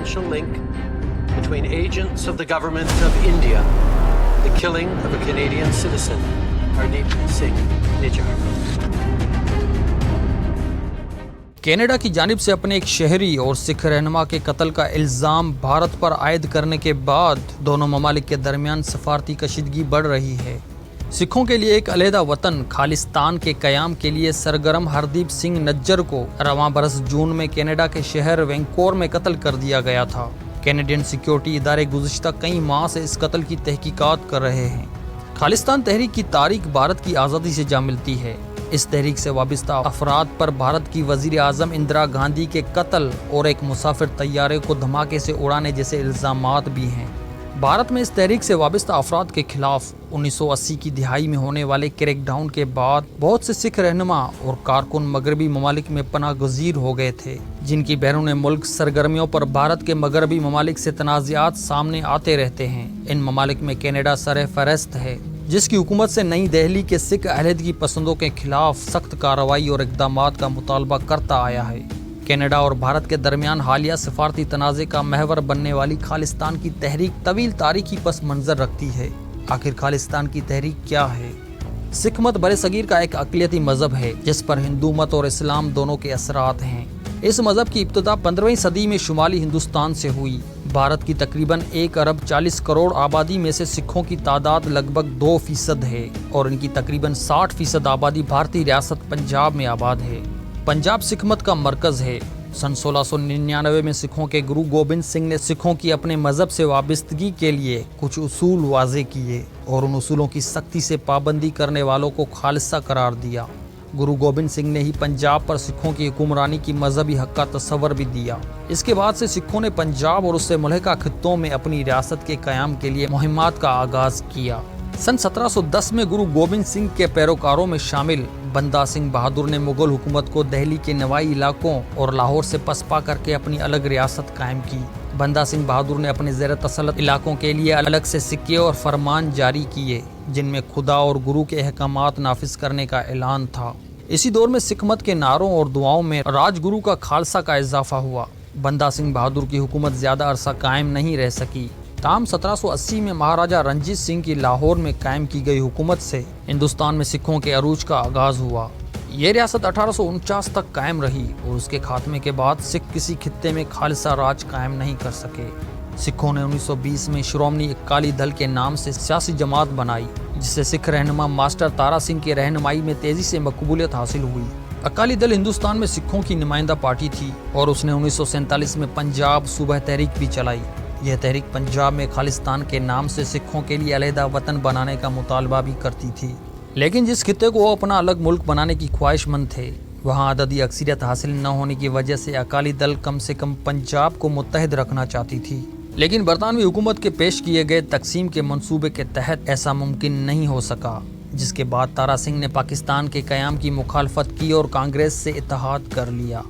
circumstantial link between agents of the government of India, the killing of a Canadian citizen, Hardeep Singh Nijjar. Canada की जानिब से अपने एक शहरी और सिख रहनुमा के कत्ल का इल्ज़ाम भारत पर आयद करने के बाद दोनों ममालिक के दरमियान सफारती कशीदगी बढ़ रही है। सिखों के लिए एक अलहदा वतन खालिस्तान के क़याम के लिए सरगर्म हरदीप सिंह नज्जर को रवां बरस जून में कनाडा के शहर वैंकोवर में कत्ल कर दिया गया था। कैनेडियन सिक्योरिटी इदारे गुज़िश्ता कई माह से इस कत्ल की तहकीकात कर रहे हैं। खालिस्तान तहरीक की तारीख भारत की आज़ादी से जा मिलती है। इस तहरीक से वाबस्ता अफराद पर भारत की वज़ीर आज़म इंदिरा गांधी के कत्ल और एक मुसाफिर तैयारे को धमाके से उड़ाने जैसे इल्ज़ामात भी हैं। भारत में इस तहरीक से वाबस्ता अफराद के खिलाफ 1980 की दिहाई में होने वाले क्रैकडाउन के बाद बहुत से सिख रहनुमा और कारकुन मगरबी ममालिक में पनाह गुज़ीर हो गए थे, जिनकी बैरून मुल्क सरगर्मियों पर भारत के मगरबी ममालिक से तनाज़ात सामने आते रहते हैं। इन ममालिक में कनाडा सर फहरिस्त है, जिसकी हुकूमत से नई दिल्ली के सिख अलहदगी पसंदों के खिलाफ सख्त कार्रवाई और इक़दामात का मुतालबा करता आया है। कनाडा और भारत के दरमियान हालिया सफारती तनाज़े का महवर बनने वाली खालिस्तान की तहरीक तवील तारीखी पस मंज़र रखती है। आखिर खालिस्तान की तहरीक क्या है? सिख मत बरे सगीर का एक अक़लियती मज़हब है जिस पर हिंदू मत और इस्लाम दोनों के असरात हैं। इस मज़हब की इब्तिदा 15वीं सदी में शुमाली हिंदुस्तान से हुई। भारत की तकरीबन 1 अरब 40 करोड़ आबादी में से सिखों की तादाद लगभग 2% है और इनकी तकरीबन 60% आबादी भारतीय रियासत पंजाब में आबाद है। पंजाब सिख मत का मरकज़ है। सन 1699 में सिखों के गुरु गोबिंद सिंह ने सिखों की अपने मज़हब से वाबस्तगी के लिए कुछ उसूल वाज़े किए और उन उसूलों की सख्ती से पाबंदी करने वालों को खालिसा करार दिया। गुरु गोबिंद सिंह ने ही पंजाब पर सिखों की हुक्मरानी की मजहबी हक का तस्वर भी दिया। इसके बाद से सिखों ने पंजाब और उससे मुल्हिका खित्तों में अपनी रियासत के क़याम के लिए मुहिम्मात का आगाज़ किया। सन 1710 में गुरु गोबिंद सिंह के पैरोकारों में शामिल बंदा सिंह बहादुर ने मुगल हुकूमत को दिल्ली के नवाई इलाकों और लाहौर से पसपा करके अपनी अलग रियासत कायम की। बंदा सिंह बहादुर ने अपने ज़ेर तसल्लुत इलाकों के लिए अलग से सिक्के और फरमान जारी किए, जिनमें खुदा और गुरु के अहकामात नाफिज करने का ऐलान था। इसी दौर में सिख मत के नारों और दुआओं में राजगुरु का खालसा का इजाफा हुआ। बंदा सिंह बहादुर की हुकूमत ज़्यादा अरसा कायम नहीं रह सकी। ताहम 1780 में महाराजा रंजीत सिंह की लाहौर में कायम की गई हुकूमत से हिंदुस्तान में सिखों के अरूज का आगाज़ हुआ। ये रियासत 1849 तक कायम रही और उसके खात्मे के बाद सिख किसी खित्ते में खालिसा राज कायम नहीं कर सके। सिखों ने 1920 में श्रोमणी अकाली दल के नाम से सियासी जमात बनाई, जिससे सिख रहनुमा मास्टर तारा सिंह की रहनुमाई में तेज़ी से मकबूलियत हासिल हुई। अकाली दल हिंदुस्तान में सिखों की नुमाइंदा पार्टी थी और उसने 1947 में पंजाब सूबा तहरीक भी चलाई। यह तहरीक पंजाब में खालिस्तान के नाम से सिखों के लिए अलहदा वतन बनाने का मुतालबा भी करती थी, लेकिन जिस खित्ते को वो अपना अलग मुल्क बनाने की ख्वाहिशमंद थे, वहाँ अददी अक्सरियत हासिल न होने की वजह से अकाली दल कम से कम पंजाब को मुत्तहिद रखना चाहती थी। लेकिन बरतानवी हुकूमत के पेश किए गए तकसीम के मंसूबे के तहत ऐसा मुमकिन नहीं हो सका, जिसके बाद तारा सिंह ने पाकिस्तान के क़याम की मुखालफत की और कांग्रेस से इत्तेहाद कर लिया।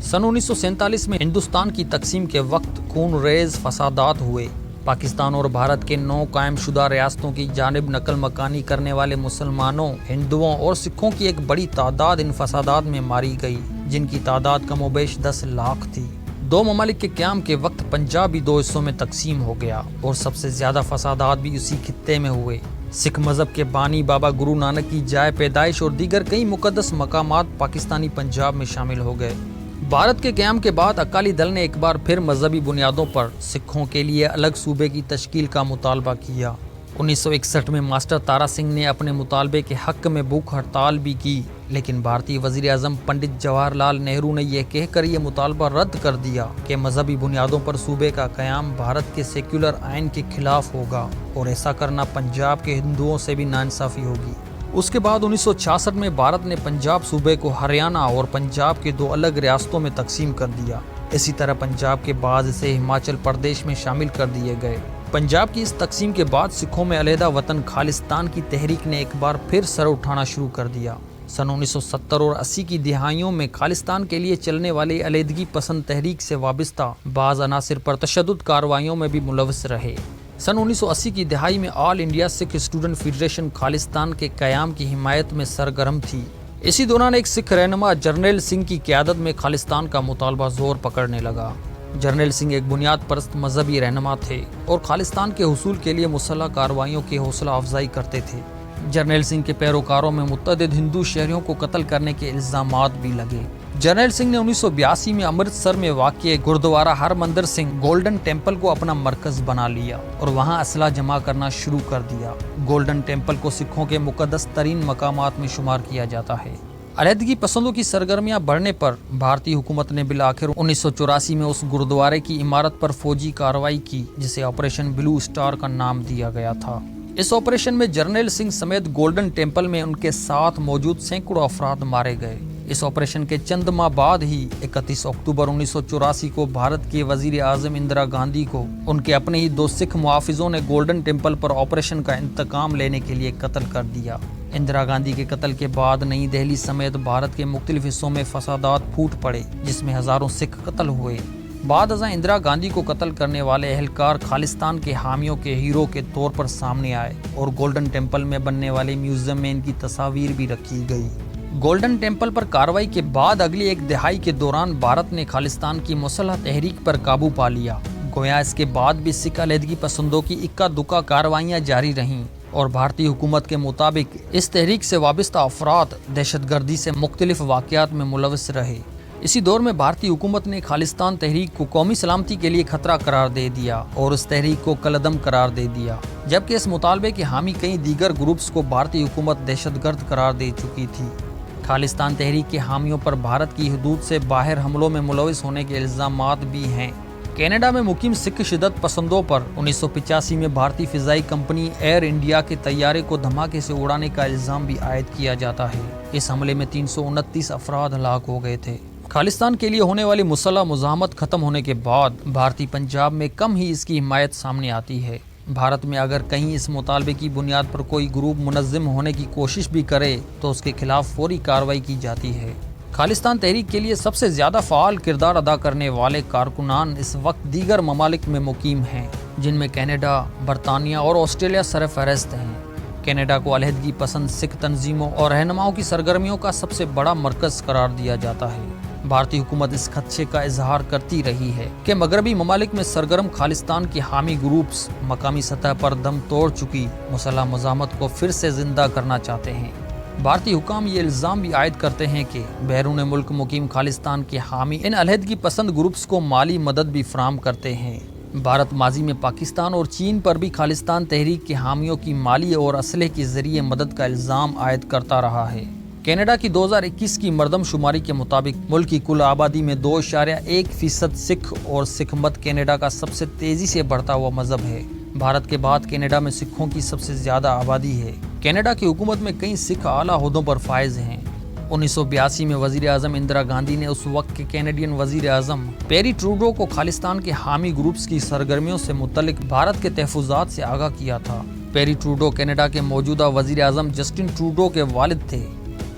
सन 1947 में हिंदुस्तान की तकसीम के वक्त खून रेज फसादात हुए। पाकिस्तान और भारत के 9 कायम शुदा रियासतों की जानिब नकल मकानी करने वाले मुसलमानों, हिंदुओं और सिखों की एक बड़ी तादाद इन फसादात में मारी गई, जिनकी तादाद कमोबेश 10 लाख थी। 2 ममालिक के क़याम के वक्त पंजाब भी 2 हिस्सों में तकसीम हो गया और सबसे ज़्यादा फसादात भी उसी खित्ते में हुए। सिख मज़हब के बानी बाबा गुरु नानक की जाए पैदाइश और दीगर कई मुकद्दस मकामात पाकिस्तानी पंजाब में शामिल हो गए। भारत के क़याम के बाद अकाली दल ने एक बार फिर मजहबी बुनियादों पर सिखों के लिए अलग सूबे की तश्कील का मुतालबा किया। 1961 में मास्टर तारा सिंह ने अपने मुतालबे के हक़ में भूख हड़ताल भी की, लेकिन भारतीय वज़ीर आज़म पंडित जवाहरलाल नेहरू ने यह कहकर यह मुतालबा रद्द कर दिया कि मजहबी बुनियादों पर सूबे का क़याम भारत के सेक्युलर आइन के खिलाफ होगा और ऐसा करना पंजाब के हिंदुओं से भी नाइंसाफ़ी होगी। उसके बाद 1966 में भारत ने पंजाब सूबे को हरियाणा और पंजाब के 2 अलग रियासतों में तकसीम कर दिया। इसी तरह पंजाब के बाद इसे हिमाचल प्रदेश में शामिल कर दिए गए। पंजाब की इस तकसीम के बाद सिखों में अलहदा वतन खालिस्तान की तहरीक ने एक बार फिर सर उठाना शुरू कर दिया। सन 1970 और 80 की दिहाइयों में खालिस्तान के लिए चलने वाली अलहदगी पसंद तहरीक से वाबस्ता बाज़ अनासिर पर तशद्दुद कार्रवाइयों में भी मुलव्वस रहे। सन 1980 की दिहाई में all India Sikh student federation Khalistan के क़याम की हिमायत में सरगर्म थी। इसी दौरान एक सिख रहनुमा जर्नैल सिंह की क़यादत में खालिस्तान का मुतालबा ज़ोर पकड़ने लगा। जर्नैल सिंह एक बुनियाद परस्त मजहबी रहनुमा थे और खालिस्तान के हुसूल के लिए मुसल्लह कार्रवाइयों की हौसला अफजाई करते थे। जर्नैल सिंह के पैरोकारों में मुतअद्दिद हिंदू शहरियों को कत्ल करने के इल्जामात भी लगे। जर्नैल सिंह ने 1982 में अमृतसर में वाक़िए गुरुद्वारा हरमंदिर सिंह गोल्डन टेम्पल को अपना मरकज बना लिया और वहां असला जमा करना शुरू कर दिया। गोल्डन टेम्पल को सिखों के मुकद्दस तरीन मकामात में शुमार किया जाता है। अलहदगी पसंदों की सरगर्मियां बढ़ने पर भारतीय हुकूमत ने बिलाखिर 1984 में उस गुरुद्वारे की इमारत पर फौजी कार्रवाई की, जिसे ऑपरेशन ब्लू स्टार का नाम दिया गया था। इस ऑपरेशन में जर्नैल सिंह समेत गोल्डन टेम्पल में उनके साथ मौजूद सैकड़ों अफराद मारे गए। इस ऑपरेशन के चंद माह बाद ही 31 अक्टूबर 1984 को भारत के वजीर आजम इंदिरा गांधी को उनके अपने ही 2 सिख मुहाफिजों ने गोल्डन टेम्पल पर ऑपरेशन का इंतकाम लेने के लिए कत्ल कर दिया। इंदिरा गांधी के कत्ल के बाद नई दिल्ली समेत भारत के मुख्तलिफ हिस्सों में फसादात फूट पड़े, जिसमें हजारों सिख कत्ल हुए। बाद अज़ां इंदिरा गांधी को कत्ल करने वाले एहलकार खालिस्तान के हामियों के हीरो के तौर पर सामने आए और गोल्डन टेम्पल में बनने वाले म्यूजियम में इनकी तस्वीर भी रखी गई। गोल्डन टेम्पल पर कार्रवाई के बाद अगली एक दहाई के दौरान भारत ने खालिस्तान की मुसल्लह तहरीक पर काबू पा लिया। गोया इसके बाद भी सिख अलहदगी पसंदों की इक्का दुक्का कार्रवाइयाँ जारी रहीं और भारतीय हुकूमत के मुताबिक इस तहरीक से वाबस्ता अफराद दहशतगर्दी से मुख्तलिफ वाक़यात में मुलविस रहे। इसी दौर में भारतीय हुकूमत ने खालिस्तान तहरीक को कौमी सलामती के लिए खतरा करार दे दिया और उस तहरीक को कलअदम करार दे दिया, जबकि इस मुतालबे के हामी कई दीगर ग्रुप्स को भारतीय हुकूमत दहशतगर्द करार दे चुकी थी। खालिस्तान तहरीक के हामियों पर भारत की हदूद से बाहर हमलों में मुलविस होने के इल्जामात भी हैं। कनाडा में मुकीम सिख शिदत पसंदों पर 1985 में भारतीय फिजाई कंपनी एयर इंडिया के तैयारे को धमाके से उड़ाने का इल्जाम भी आयद किया जाता है। इस हमले में 329 अफराद हलाक हो गए थे। खालिस्तान के लिए होने वाली मुसल्लह मुज़ाहमत खत्म होने के बाद भारतीय पंजाब में कम ही इसकी हिमायत सामने आती है। भारत में अगर कहीं इस मुतालबे की बुनियाद पर कोई ग्रुप मुनज़्ज़म होने की कोशिश भी करे तो उसके खिलाफ फौरी कार्रवाई की जाती है। खालिस्तान तहरीक के लिए सबसे ज़्यादा फ़ाल किरदार अदा करने वाले कारकुनान इस वक्त दीगर ममालिक में मुकीम हैं, जिनमें कनाडा, बरतानिया और ऑस्ट्रेलिया सरफ़हरिस्त हैं। कनाडा को अलहदगी पसंद सिख तंजीमों और रहनुमाओं की सरगर्मियों का सबसे बड़ा मरकज़ करार दिया जाता है। भारतीय हुकूमत इस खदशे का इजहार करती रही है कि मगरबी ममालिक में सरगर्म खालिस्तान की हामी ग्रुप्स मकामी सतह पर दम तोड़ चुकी मुसल्लह मुज़ाहमत को फिर से जिंदा करना चाहते हैं। भारतीय हुकाम ये इल्ज़ाम भी आयद करते हैं कि बैरून मुल्क मुकीम खालिस्तान के हामी इन अलहदगी पसंद ग्रुप्स को माली मदद भी फराहम करते हैं। भारत माजी में पाकिस्तान और चीन पर भी खालिस्तान तहरीक के हामियों की माली और असलहे के जरिए मदद का इल्ज़ाम आयद करता रहा है। कनाडा की 2021 की मरदमशुमारी के मुताबिक मुल्क की कुल आबादी में 2.1% सिख और सिख मत कनाडा का सबसे तेजी से बढ़ता हुआ मजहब है। भारत के बाद कनाडा में सिखों की सबसे ज्यादा आबादी है। कनाडा की हुकूमत में कई सिख आला ओहदों पर फायज हैं। 1982 में वजीर आजम इंदिरा गांधी ने उस वक्त के कैनेडियन वजीर आजम पेरी ट्रूडो को खालिस्तान के हामी ग्रुप्स की सरगर्मियों से मुतल्लिक भारत के तहफुजात से आगाह किया था। पेरी ट्रूडो कनाडा के मौजूदा वजीर आजम जस्टिन ट्रूडो के वालिद थे।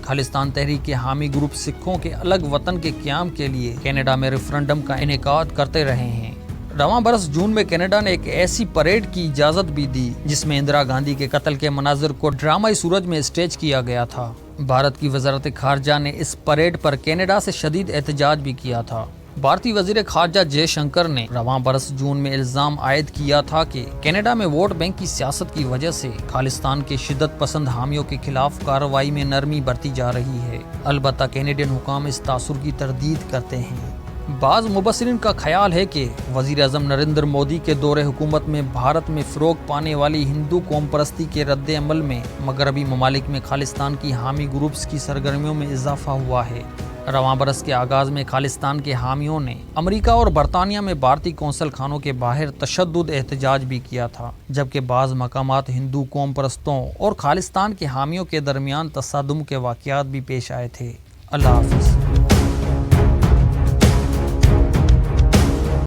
खालिस्तान तहरीक के हामी ग्रुप सिखों के अलग वतन के क़याम के लिए कनाडा में रेफरेंडम का इनेकाद करते रहे हैं। रवां बरस जून में कनाडा ने एक ऐसी परेड की इजाज़त भी दी जिसमें इंदिरा गांधी के कत्ल के मनाजिर को ड्रामाई सूरज में स्टेज किया गया था। भारत की वजारत खारजा ने इस परेड पर कनाडा से शदीद एहतजाज भी किया था। भारतीय वजीर खारजा जयशंकर ने रवां बरस जून में इल्ज़ाम आयद किया था कि कनाडा में वोट बैंक की सियासत की वजह से खालिस्तान के शिद्दत पसंद हामियों के खिलाफ कार्रवाई में नरमी बरती जा रही है। अलबत्ता कैनेडियन हुकाम इस तासुर की तरदीद करते हैं। बाज़ मुबस्सिरीन का ख्याल है कि वज़ीर आज़म नरेंद्र मोदी के दौरे हुकूमत में भारत में फ़रोग़ पाने वाली हिंदू कौम परस्ती के रद्द अमल में मगरबी ममालिक में खालिस्तान की हामी ग्रुप्स की सरगर्मियों में इजाफा हुआ है। रवां बरस के आगाज़ में खालिस्तान के हामियों ने अमेरिका और बरतानिया में भारतीय कौंसल खानों के बाहर तशद्दुद एहतजाज भी किया था, जबकि बाज़ मकामात हिंदू कौम परस्तों और खालिस्तान के हामियों के दरमियान तसादुम के वाक़यात भी पेश आए थे। अल्लाह हाफ़िज़।